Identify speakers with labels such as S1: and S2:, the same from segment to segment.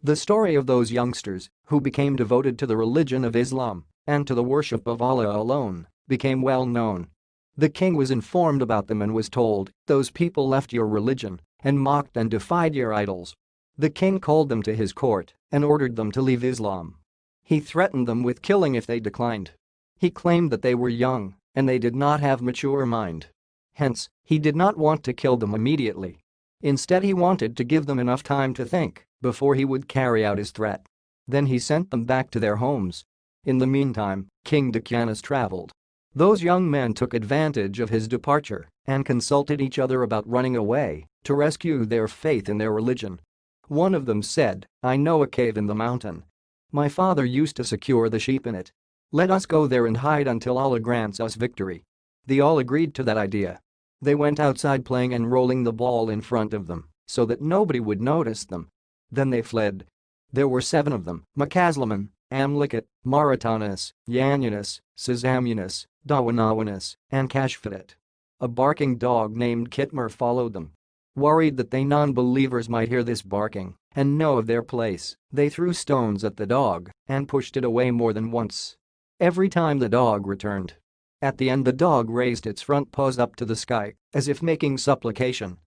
S1: The story of those youngsters who became devoted to the religion of Islam and to the worship of Allah alone became well known. The king was informed about them and was told, "Those people left your religion and mocked and defied your idols." The king called them to his court and ordered them to leave Islam. He threatened them with killing if they declined. He claimed that they were young and they did not have mature mind. Hence, he did not want to kill them immediately. Instead, he wanted to give them enough time to think before he would carry out his threat. Then he sent them back to their homes. In the meantime, King Dakanos traveled. Those young men took advantage of his departure and consulted each other about running away to rescue their faith in their religion. One of them said, "I know a cave in the mountain. My father used to secure the sheep in it. Let us go there and hide until Allah grants us victory." They all agreed to that idea. They went outside playing and rolling the ball in front of them so that nobody would notice them. Then they fled. There were 7 of them: Macaslaman, Amlicat, Mauretanus, Yanunas, Sisamunus, Dawanawanus, and Kashfidat. A barking dog named Kitmur followed them. Worried that they non-believers might hear this barking and know of their place, they threw stones at the dog and pushed it away more than once. Every time the dog returned. At the end, the dog raised its front paws up to the sky as if making supplication.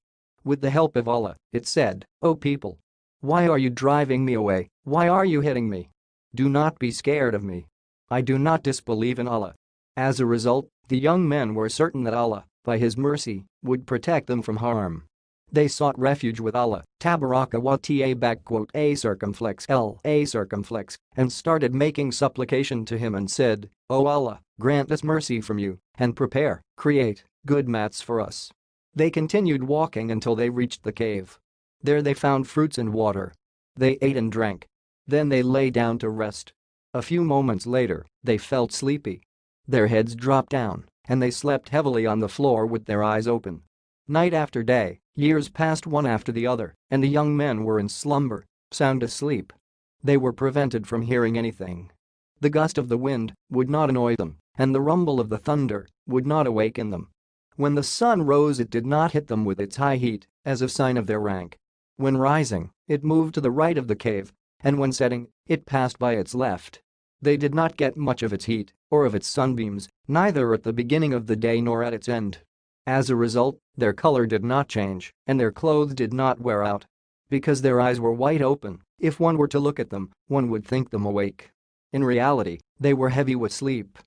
S1: With the help of Allah, it said, "O people, why are you driving me away? Why are you hitting me? Do not be scared of me. I do not disbelieve in Allah." As a result, the young men were certain that Allah, by His mercy, would protect them from harm. They sought refuge with Allah, Tabaraka wa Ta'ala, and started making supplication to Him and said, "O Allah, grant us mercy from you and create good mats for us." They continued walking until they reached the cave. There they found fruits and water. They ate and drank. Then they lay down to rest. A few moments later, they felt sleepy. Their heads dropped down and they slept heavily on the floor with their eyes open. Night after day, years passed one after the other, and the young men were in slumber, sound asleep. They were prevented from hearing anything. The gust of the wind would not annoy them, and the rumble of the thunder would not awaken them. When the sun rose, it did not hit them with its high heat, as a sign of their rank. When rising, it moved to the right of the cave, and when setting, it passed by its left. They did not get much of its heat or of its sunbeams, neither at the beginning of the day nor at its end. As a result, their color did not change and their clothes did not wear out. Because their eyes were wide open, if one were to look at them, one would think them awake. In reality, they were heavy with sleep.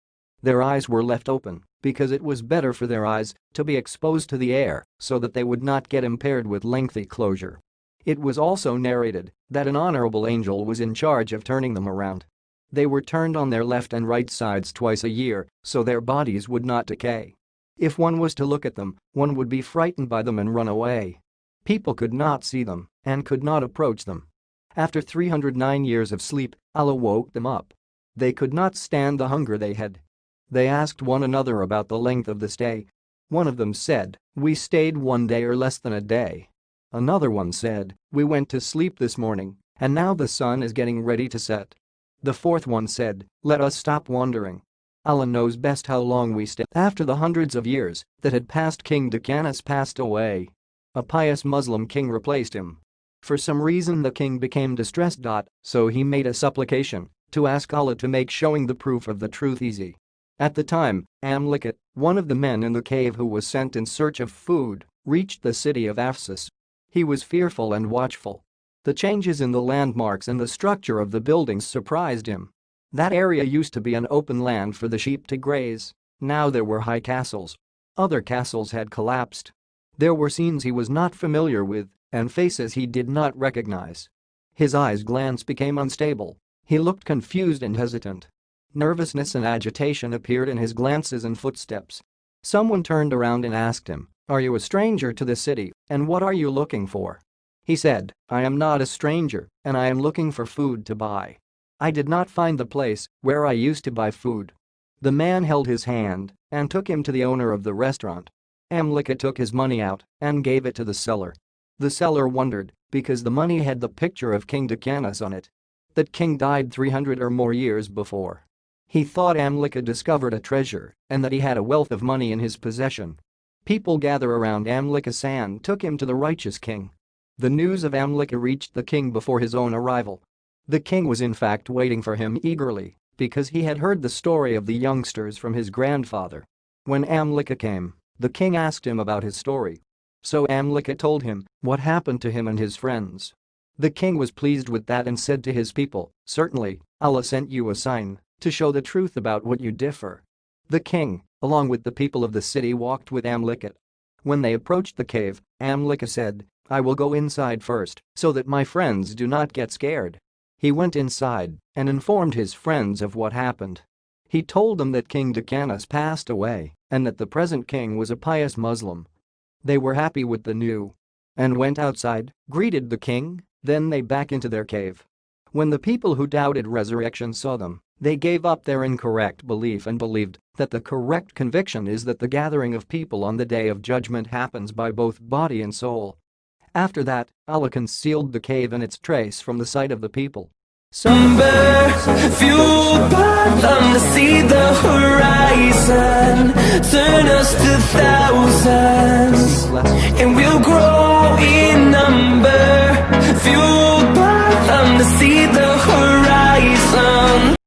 S1: Their eyes were left open because it was better for their eyes to be exposed to the air so that they would not get impaired with lengthy closure. It was also narrated that an honorable angel was in charge of turning them around. They were turned on their left and right sides twice a year so their bodies would not decay. If one was to look at them, one would be frightened by them and run away. People could not see them and could not approach them. After 309 years of sleep, Allah woke them up. They could not stand the hunger they had. They asked one another about the length of the stay. One of them said, "We stayed 1 day or less than a day." Another one said, "We went to sleep this morning, and now the sun is getting ready to set." The fourth one said, "Let us stop wandering. Allah knows best how long we stay." After the hundreds of years that had passed, King Dakanos passed away. A pious Muslim king replaced him. For some reason the king became distressed. So he made a supplication to ask Allah to make showing the proof of the truth easy. At the time, Amlicat, one of the men in the cave who was sent in search of food, reached the city of Ephesus. He was fearful and watchful. The changes in the landmarks and the structure of the buildings surprised him. That area used to be an open land for the sheep to graze. Now there were high castles. Other castles had collapsed. There were scenes he was not familiar with and faces he did not recognize. His eyes' glance became unstable. He looked confused and hesitant. Nervousness and agitation appeared in his glances and footsteps. Someone turned around and asked him, "Are you a stranger to the city, and what are you looking for?" He said, "I am not a stranger, and I am looking for food to buy. I did not find the place where I used to buy food." The man held his hand and took him to the owner of the restaurant. Amlicat took his money out and gave it to the seller. The seller wondered because the money had the picture of King Dakanos on it. That king died 300 or more years before. He thought Amlicat discovered a treasure and that he had a wealth of money in his possession. People gathered around Amlicat and took him to the righteous king. The news of Amlika reached the king before his own arrival. The king was in fact waiting for him eagerly because he had heard the story of the youngsters from his grandfather. When Amlika came, the king asked him about his story. So Amlika told him what happened to him and his friends. The king was pleased with that and said to his people, "Certainly, Allah sent you a sign to show the truth about what you differ." The king, along with the people of the city, walked with Amlika. When they approached the cave, Amlika said, "I will go inside first so that my friends do not get scared." He went inside and informed his friends of what happened. He told them that King Dakanas passed away and that the present king was a pious Muslim. They were happy with the news and went outside, greeted the king, then they back into their cave. When the people who doubted resurrection saw them, they gave up their incorrect belief and believed that the correct conviction is that the gathering of people on the Day of Judgment happens by both body and soul. After that, Allah concealed the cave and its trace from the sight of the people.
S2: Fueled by them to see the horizon, turn us to thousands.